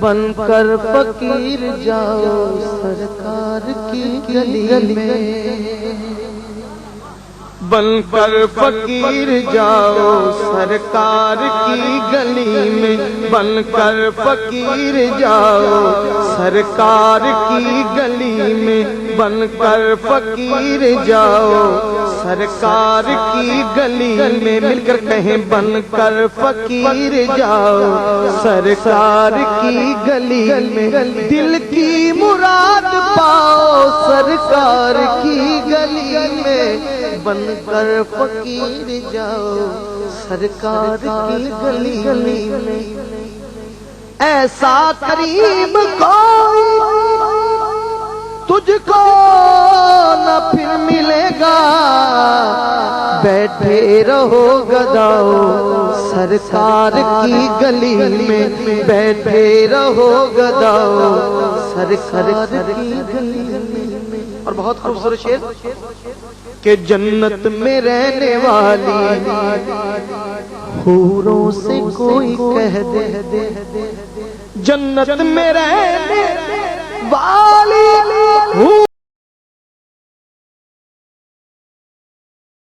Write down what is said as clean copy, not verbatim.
بن کر فقیر جاؤ سرکار کی گلی میں، بن کر فقیر جاؤ سرکار کی گلی میں، بن کر فقیر جاؤ سرکار کی گلی میں، بن کر فقیر جاؤ سرکار کی گلی میں، مل کر کہیں بن کر فقیر جاؤ سرکار کی گلی میں، دل کی مراد پاؤ سرکار کی گلی میں، بن کر فقیر جاؤ سرکار کی گلی میں۔ ایسا کریم کوئی تجھ کو نہ پھر ملے گا، بیٹھے رہو گداؤ سرکار کی گلی میں، بیٹھے رہو گداؤ سرکار کی گلی میں۔ اور بہت خوبصورت شعر کہ جنت میں رہنے والی حوروں سے کوئی کہہ دے، جنت میں رہنے